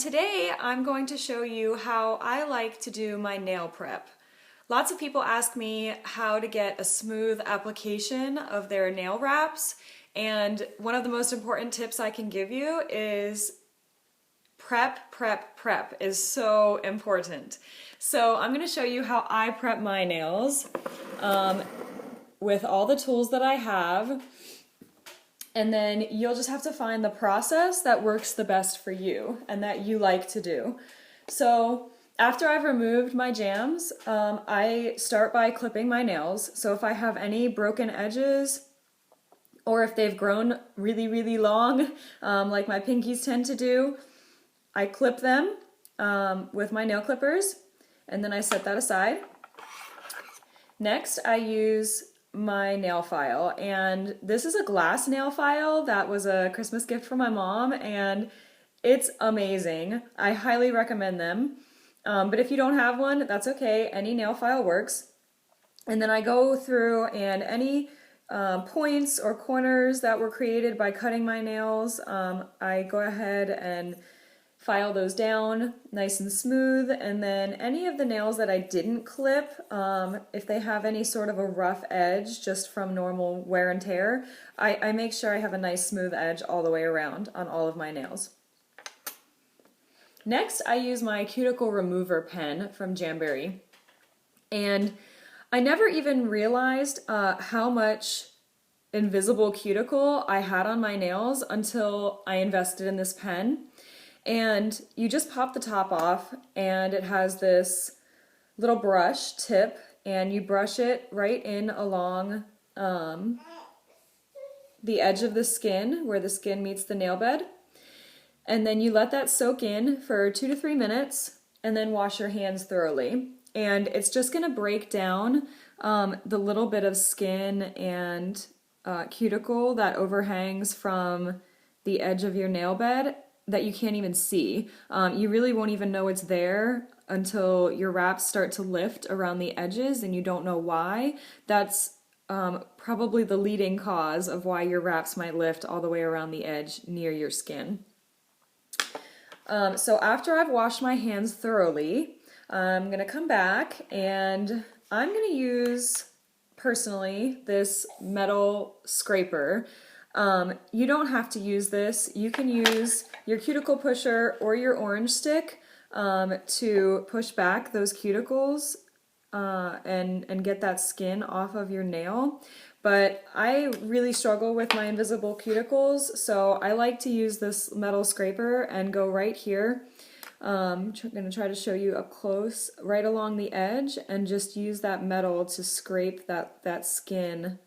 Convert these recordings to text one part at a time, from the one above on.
Today I'm going to show you how I like to do my nail prep. Lots of people ask me how to get a smooth application of their nail wraps, and one of the most important tips I can give you is prep is so important. So I'm going to show you how I prep my nails with all the tools that I have. And then you'll just have to find the process that works the best for you and that you like to do. So after I've removed my jams, I start by clipping my nails. So if I have any broken edges or if they've grown really long, like my pinkies tend to do, I clip them with my nail clippers and then I set that aside. Next, I use my nail file, and this is a glass nail file that was a Christmas gift from my mom, and it's amazing. I highly recommend them, but if you don't have one, that's okay. Any nail file works. And then I go through, and any points or corners that were created by cutting my nails, I go ahead and file those down nice and smooth. And then any of the nails that I didn't clip, if they have any sort of a rough edge just from normal wear and tear, I make sure I have a nice smooth edge all the way around on all of my nails. Next, I use my cuticle remover pen from Jamberry. And I never even realized how much invisible cuticle I had on my nails until I invested in this pen. And you just pop the top off, and it has this little brush tip, and you brush it right in along the edge of the skin where the skin meets the nail bed. And then you let that soak in for 2 to 3 minutes and then wash your hands thoroughly. And it's just going to break down the little bit of skin and cuticle that overhangs from the edge of your nail bed that you can't even see. You really won't even know it's there until your wraps start to lift around the edges and you don't know why. That's probably the leading cause of why your wraps might lift all the way around the edge near your skin. So after I've washed my hands thoroughly, I'm going to come back and I'm going to use, personally, this metal scraper. You don't have to use this. You can use your cuticle pusher or your orange stick to push back those cuticles and get that skin off of your nail. But I really struggle with my invisible cuticles, so I like to use this metal scraper and go right here. I'm going to try to show you up close, right along the edge, and just use that metal to scrape that skin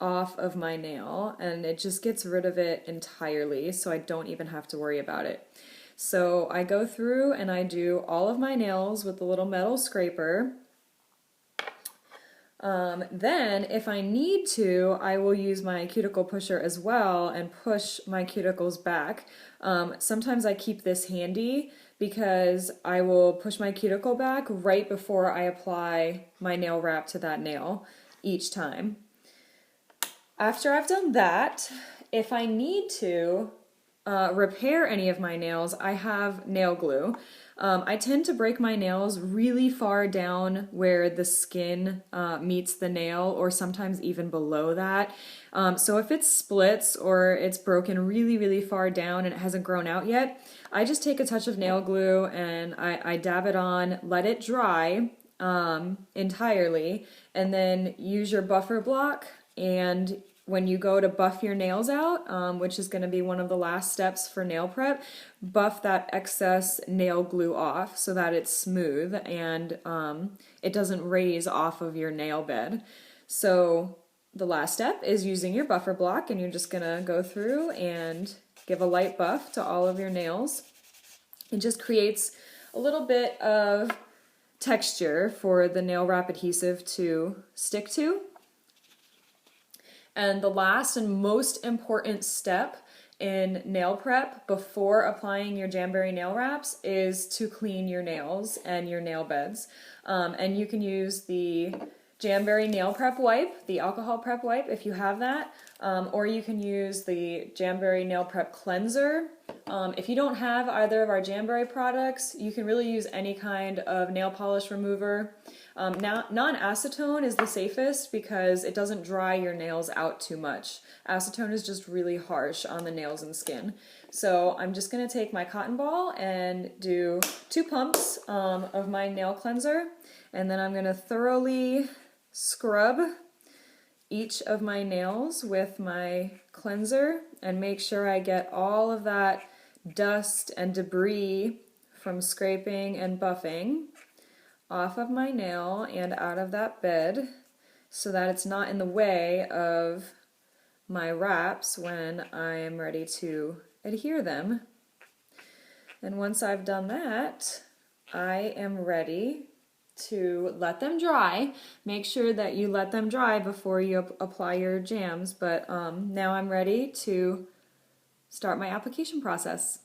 off of my nail, and it just gets rid of it entirely, so I don't even have to worry about it. So I go through and I do all of my nails with the little metal scraper. Then if I need to, I will use my cuticle pusher as well and push my cuticles back. Sometimes I keep this handy because I will push my cuticle back right before I apply my nail wrap to that nail each time. After I've done that, if I need to repair any of my nails, I have nail glue. I tend to break my nails really far down where the skin meets the nail, or sometimes even below that. So if it splits or it's broken really far down and it hasn't grown out yet, I just take a touch of nail glue and I dab it on, let it dry entirely, and then use your buffer block. And when you go to buff your nails out, which is going to be one of the last steps for nail prep, buff that excess nail glue off so that it's smooth and it doesn't raise off of your nail bed. So the last step is using your buffer block, and you're just going to go through and give a light buff to all of your nails. It just creates a little bit of texture for the nail wrap adhesive to stick to. And the last and most important step in nail prep before applying your Jamberry nail wraps is to clean your nails and your nail beds. And you can use the Jamberry Nail Prep Wipe, the alcohol prep wipe if you have that, or you can use the Jamberry Nail Prep Cleanser. If you don't have either of our Jamberry products, you can really use any kind of nail polish remover. Non-acetone is the safest because it doesn't dry your nails out too much. Acetone is just really harsh on the nails and skin. So I'm just going to take my cotton ball and do 2 pumps of my nail cleanser, and then I'm going to thoroughly scrub each of my nails with my cleanser and make sure I get all of that dust and debris from scraping and buffing off of my nail and out of that bed so that it's not in the way of my wraps when I am ready to adhere them. And once I've done that, I am ready to let them dry. Make sure that you let them dry before you apply your jams, but now I'm ready to start my application process.